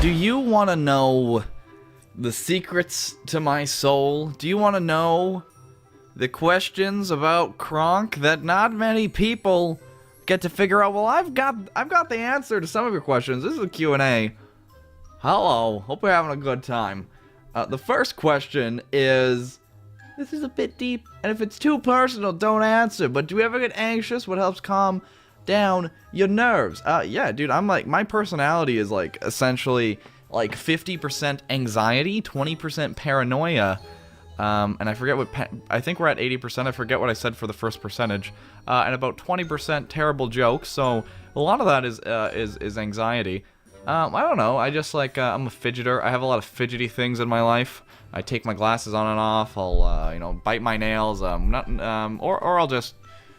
Do you want to know the secrets to my soul? Do you want to know the questions about Kronk that not many people get to figure out? Well, I've got the answer to some of your questions. This is a Q&A. Hello, hope you're having a good time. The first question is, this is a bit deep, and if it's too personal, don't answer, but do you ever get anxious? What helps calm down your nerves? Yeah, dude, I'm like, my personality is like, essentially, like 50% anxiety, 20% paranoia, and I forget what, I think we're at 80%, I forget what I said for the first percentage, and about 20% terrible jokes, so a lot of that is anxiety. I don't know, I just like, I'm a fidgeter, I have a lot of fidgety things in my life. I take my glasses on and off, I'll, you know, bite my nails, or I'll just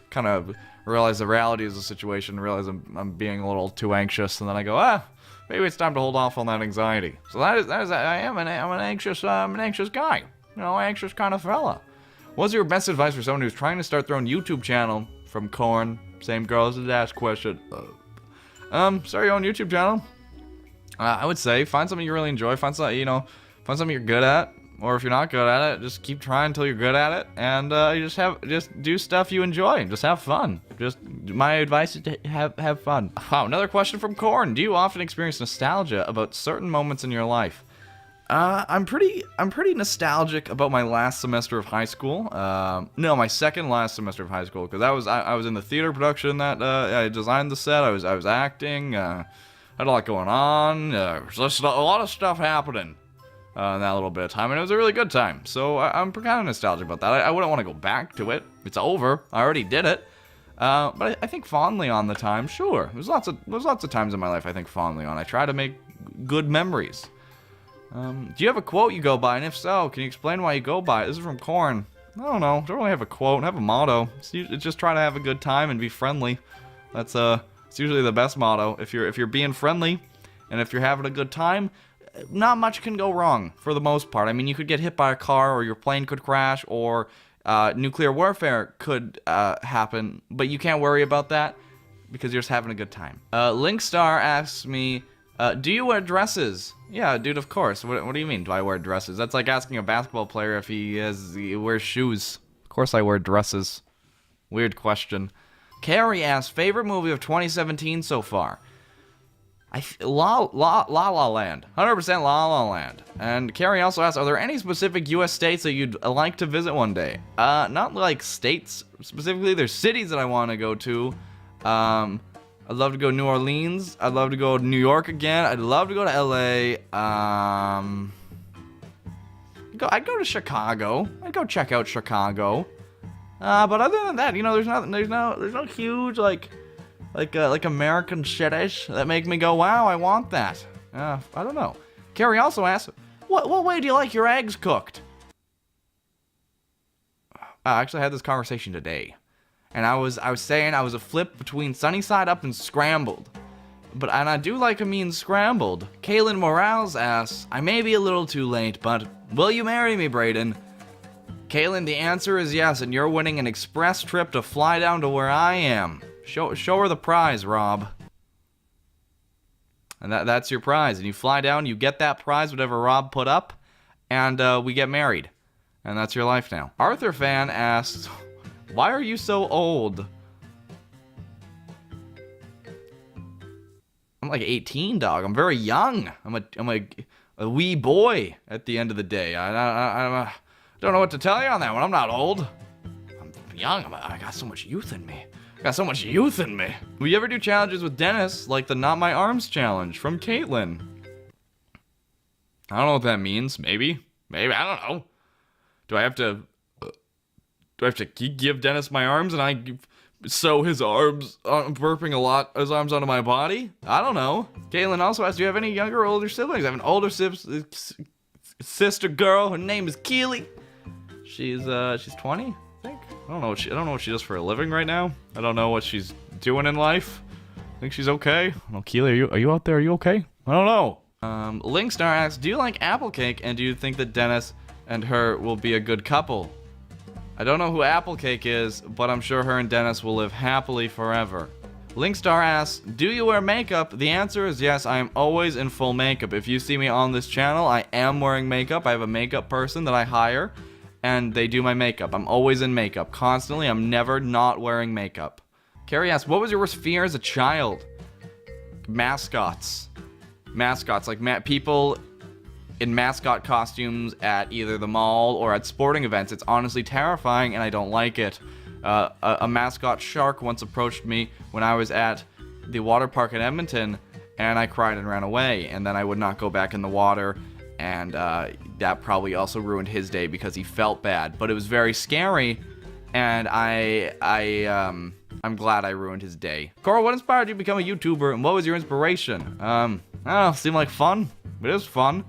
kind of realize the reality of the situation, realize I'm being a little too anxious, and then I go, maybe it's time to hold off on that anxiety. So that is I'm an anxious guy, you know, anxious kind of fella. What's your best advice for someone who's trying to start their own YouTube channel? From Corn, same girl as the dash question. Start your own YouTube channel. I would say find something you really enjoy, find something, you know, find something you're good at, or if you're not good at it, just keep trying until you're good at it, and you just do stuff you enjoy, just have fun. Just my advice is to have fun. Wow, another question from Corn. Do you often experience nostalgia about certain moments in your life? I'm pretty nostalgic about my last semester of high school. No, my second last semester of high school, because I was in the theater production that I designed the set. I was acting. Had a lot going on. Just a lot of stuff happening in that little bit of time, and it was a really good time. So I'm kind of nostalgic about that. I wouldn't want to go back to it. It's over. I already did it. But I think fondly on the time, sure. There's lots of times in my life I think fondly on. I try to make good memories. Do you have a quote you go by, and if so, can you explain why you go by it? This is from Corn. I don't know. Don't really have a quote. I have a motto. It's just try to have a good time and be friendly. That's it's usually the best motto. If you're being friendly, and if you're having a good time, not much can go wrong for the most part. I mean, you could get hit by a car, or your plane could crash, or nuclear warfare could happen, but you can't worry about that because you're just having a good time. Linkstar asks me, do you wear dresses? Yeah, dude, of course. What do you mean, do I wear dresses? That's like asking a basketball player if he wears shoes. Of course I wear dresses. Weird question. Carrie asks, favorite movie of 2017 so far? La La Land. 100% La La Land. And Carrie also asks, are there any specific U.S. states that you'd like to visit one day? Not like states specifically. There's cities that I want to go to. I'd love to go to New Orleans. I'd love to go to New York again. I'd love to go to L.A. I'd go to Chicago. I'd go check out Chicago. But other than that, you know, there's no huge like American cities that make me go, wow, I want that. I don't know. Carrie also asks, what way do you like your eggs cooked? I actually had this conversation today, and I was saying I was a flip between sunny side up and scrambled, and I do like a mean scrambled. Kaylin Morales asks, I may be a little too late, but will you marry me, Brayden? Kaylin, the answer is yes, and you're winning an express trip to fly down to where I am. Show her the prize, Rob. And that's your prize. And you fly down, you get that prize, whatever Rob put up, and we get married. And that's your life now. Arthur Fan asks, why are you so old? I'm like 18, dog. I'm very young. I'm a wee boy at the end of the day. I don't know what to tell you on that one. I'm not old. I'm young. I got so much youth in me. Will you ever do challenges with Dennis, like the Not My Arms challenge from Caitlin? I don't know what that means. Maybe. I don't know. Do I have to give Dennis my arms and I sew his arms? I'm burping a lot. His arms onto my body. I don't know. Caitlin also asks, do you have any younger or older siblings? I have an older sister girl. Her name is Keely. She's 20. I don't know what she does for a living right now. I don't know what she's doing in life. I think she's okay. Oh, Keely, are you out there? Are you okay? I don't know. Linkstar asks, do you like apple cake, and do you think that Dennis and her will be a good couple? I don't know who Applecake is, but I'm sure her and Dennis will live happily forever. Linkstar asks, do you wear makeup? The answer is yes, I am always in full makeup. If you see me on this channel, I am wearing makeup. I have a makeup person that I hire, and they do my makeup. I'm always in makeup, constantly. I'm never not wearing makeup. Carrie asks, what was your worst fear as a child? Mascots. Mascots, like people in mascot costumes at either the mall or at sporting events. It's honestly terrifying, and I don't like it. A mascot shark once approached me when I was at the water park in Edmonton, and I cried and ran away, and then I would not go back in the water, and that probably also ruined his day because he felt bad. But it was very scary, and I'm glad I ruined his day. Corl, what inspired you to become a YouTuber, and what was your inspiration? I don't know, seemed like fun. It is fun.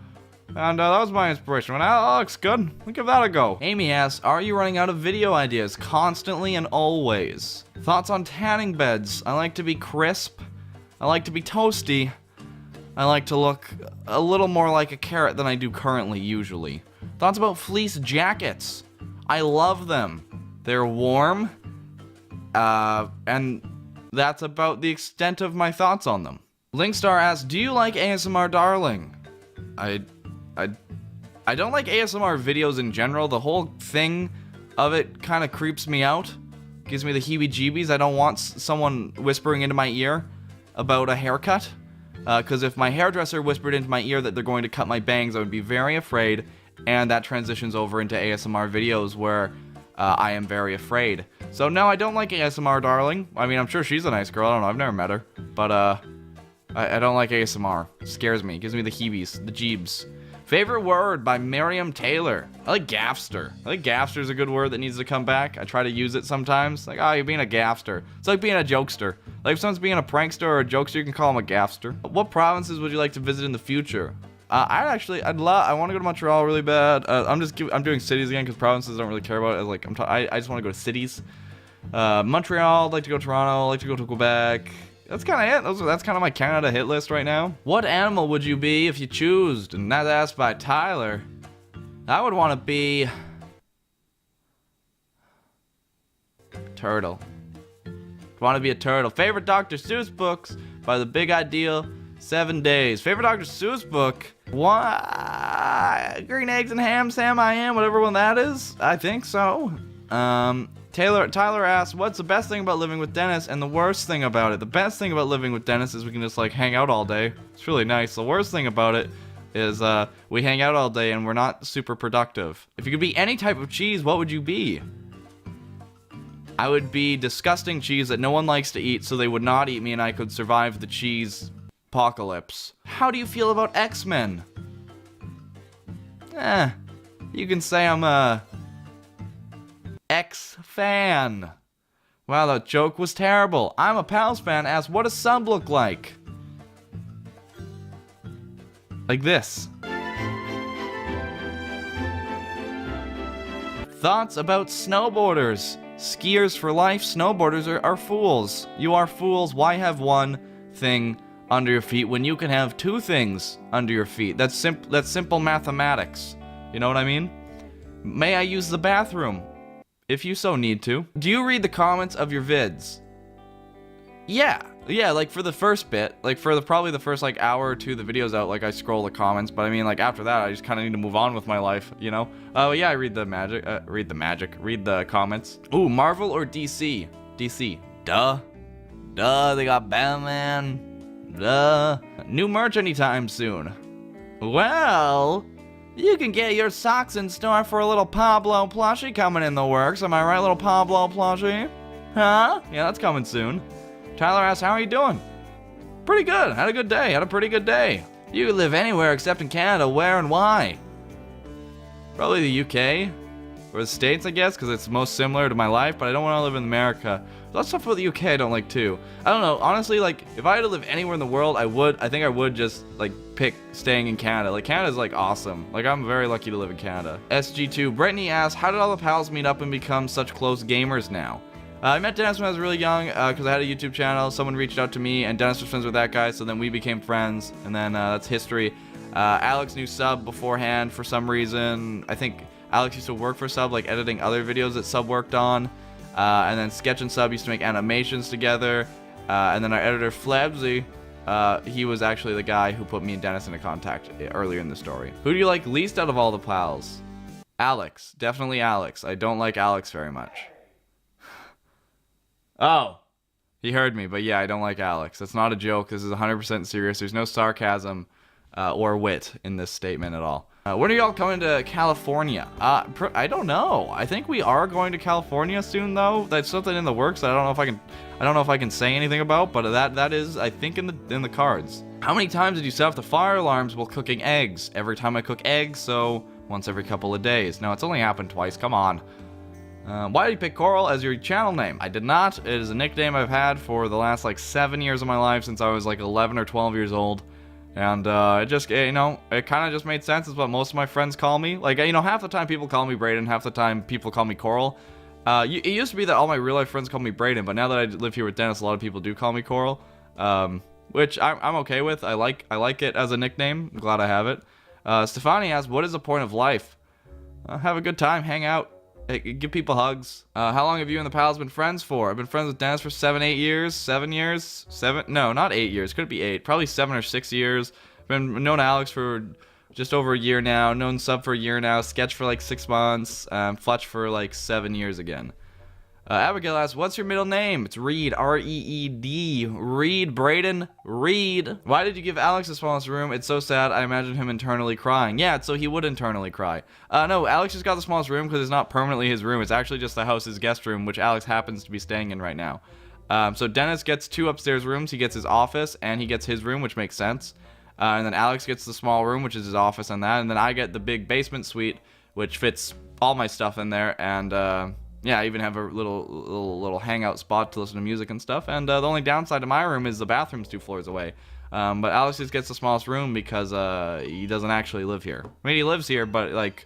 And that was my inspiration. Well, that looks good. We'll give that a go. Amy asks, are you running out of video ideas constantly and always? Thoughts on tanning beds? I like to be crisp. I like to be toasty. I like to look a little more like a carrot than I do currently, usually. Thoughts about fleece jackets? I love them. They're warm. And that's about the extent of my thoughts on them. Linkstar asks, do you like ASMR darling? I don't like ASMR videos in general. The whole thing of it kind of creeps me out. Gives me the heebie-jeebies. I don't want someone whispering into my ear about a haircut. Because if my hairdresser whispered into my ear that they're going to cut my bangs, I would be very afraid. And that transitions over into ASMR videos where I am very afraid. So no, I don't like ASMR darling. I mean, I'm sure she's a nice girl. I don't know. I've never met her. But I don't like ASMR. It scares me. It gives me the heebies, the jeebs. Favorite word by Miriam Taylor. I like gaffster. I think gaffster is a good word that needs to come back. I try to use it sometimes. Like, oh, you're being a gaffster. It's like being a jokester. Like, if someone's being a prankster or a jokester, you can call them a gaffster. What provinces would you like to visit in the future? I want to go to Montreal really bad. I'm doing cities again because provinces I don't really care about it. Like, I just want to go to cities. Montreal, I'd like to go to Toronto, I'd like to go to Quebec. That's kind of it. That's kind of my Canada hit list right now. What animal would you be if you choose? And that's asked by Tyler. I would want to be... turtle. Want to be a turtle. Favorite Dr. Seuss books by The Big Ideal, 7 Days. Favorite Dr. Seuss book? What? Green Eggs and Ham, Sam I Am, whatever one that is. I think so. Tyler asks, what's the best thing about living with Dennis and the worst thing about it? The best thing about living with Dennis is we can just like hang out all day. It's really nice. The worst thing about it is we hang out all day and we're not super productive. If you could be any type of cheese, what would you be? I would be disgusting cheese that no one likes to eat, so they would not eat me and I could survive the cheese apocalypse. How do you feel about X-Men? You can say I'm a X-fan. Wow, that joke was terrible. I'm a Pals fan asks, what does sub look like? Like this. Thoughts about snowboarders? Skiers for life, snowboarders are fools. You are fools. Why have one thing under your feet when you can have two things under your feet? That's simple mathematics. You know what I mean? May I use the bathroom? If you so need to. Do you read the comments of your vids? Yeah, like for the first bit, like for probably the first like hour or two the video's out, like I scroll the comments, but I mean like after that I just kind of need to move on with my life, you know? Yeah, I read the read the comments. Ooh, Marvel or DC? DC. Duh, they got Batman. Duh. New merch anytime soon. Well, you can get your socks in store for a little Pablo plushie coming in the works. Am I right, little Pablo plushie? Huh? Yeah, that's coming soon. Tyler asks, how are you doing? Pretty good. Had a good day. Had a pretty good day. You could live anywhere except in Canada. Where and why? Probably the UK. Or the States, I guess, because it's most similar to my life, but I don't want to live in America. Lots of stuff about the UK I don't like, too. I don't know. Honestly, like, if I had to live anywhere in the world, I think I would just, like, pick staying in Canada. Like, Canada's, like, awesome. Like, I'm very lucky to live in Canada. SG2. Brittany asks, how did all the pals meet up and become such close gamers now? I met Dennis when I was really young, because I had a YouTube channel. Someone reached out to me, and Dennis was friends with that guy, so then we became friends, and then that's history. Alex knew Sub beforehand for some reason. I think Alex used to work for Sub, like, editing other videos that Sub worked on. And then Sketch and Sub used to make animations together. And then our editor, Flabsy, he was actually the guy who put me and Dennis into contact earlier in the story. Who do you like least out of all the pals? Alex. Definitely Alex. I don't like Alex very much. Oh. He heard me, but yeah, I don't like Alex. That's not a joke. This is 100% serious. There's no sarcasm or wit in this statement at all. When are y'all coming to California? I don't know. I think we are going to California soon, though. That's something in the works. I don't know if I can say anything about, but that is, I think, in the cards. How many times did you set off the fire alarms while cooking eggs? Every time I cook eggs, so once every couple of days. No, it's only happened twice. Come on. Why did you pick Corl as your channel name? I did not. It is a nickname I've had for the last, like, 7 years of my life, since I was, like, 11 or 12 years old. And, it just, you know, it kind of just made sense. It's what most of my friends call me. Like, you know, half the time people call me Brayden, half the time people call me Corl. It used to be that all my real-life friends call me Brayden, but now that I live here with Dennis, a lot of people do call me Corl. Which I'm okay with. I like it as a nickname. I'm glad I have it. Stefani asks, what is the point of life? Have a good time, hang out. Give people hugs. How long have you and the pals been friends for? I've been friends with Dennis for 8 years. 7 years? No, not 8 years. Could it be 8? Probably 7 or 6 years. Been known Alex for just over a year now. Known Sub for a year now. Sketch for like 6 months. Fletch for like 7 years again. Abigail asks, what's your middle name? It's Reed. R-E-E-D. Reed. Brayden. Reed. Why did you give Alex the smallest room? It's so sad. I imagine him internally crying. Yeah, so he would internally cry. No, Alex just got the smallest room because it's not permanently his room. It's actually just the house's guest room, which Alex happens to be staying in right now. So Dennis gets 2 upstairs rooms. He gets his office, and he gets his room, which makes sense. And then Alex gets the small room, which is his office and that. And then I get the big basement suite, which fits all my stuff in there. And, yeah, I even have a little hangout spot to listen to music and stuff. And the only downside to my room is the bathroom's 2 floors away. But Alex just gets the smallest room because he doesn't actually live here. I mean, he lives here, but like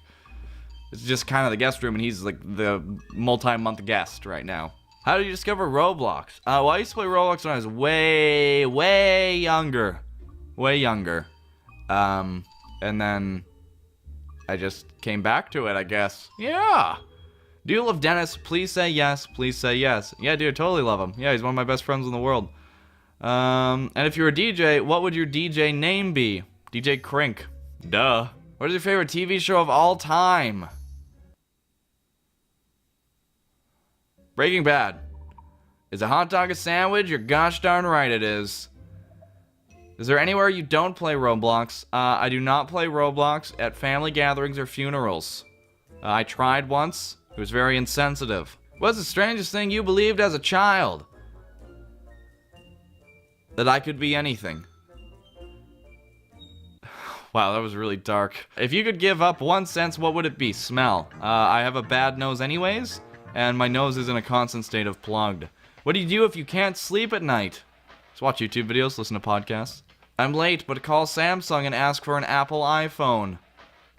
it's just kind of the guest room, and he's like the multi-month guest right now. How did you discover Roblox? Well, I used to play Roblox when I was way younger. Way younger. And then I just came back to it, I guess. Yeah. Do you love Dennis? Please say yes. Please say yes. Yeah, dude, totally love him. Yeah, he's one of my best friends in the world. And if you were a DJ, what would your DJ name be? DJ Crink. Duh. What is your favorite TV show of all time? Breaking Bad. Is a hot dog a sandwich? You're gosh darn right it is. Is there anywhere you don't play Roblox? I do not play Roblox at family gatherings or funerals. I tried once. It was very insensitive. What's the strangest thing you believed as a child? That I could be anything. Wow, that was really dark. If you could give up 1 sense, what would it be? Smell. I have a bad nose anyways, and my nose is in a constant state of plugged. What do you do if you can't sleep at night? Just watch YouTube videos, listen to podcasts. I'm late, but call Samsung and ask for an Apple iPhone.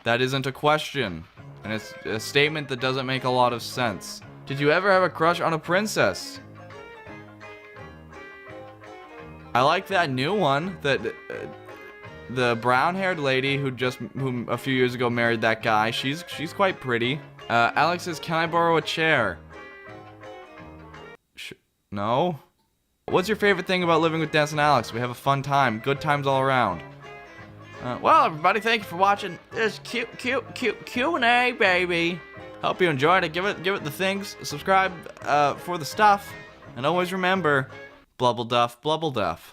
That isn't a question. And it's a statement that doesn't make a lot of sense. Did you ever have a crush on a princess? I like that new one, that the brown-haired lady who a few years ago married that guy. She's quite pretty. Alex says, "Can I borrow a chair?" No. What's your favorite thing about living with Dennis and Alex? We have a fun time. Good times all around. Well, everybody, thank you for watching this cute Q&A, baby. Hope you enjoyed it. Give it the things. Subscribe for the stuff. And always remember, blubble duff, blubble duff.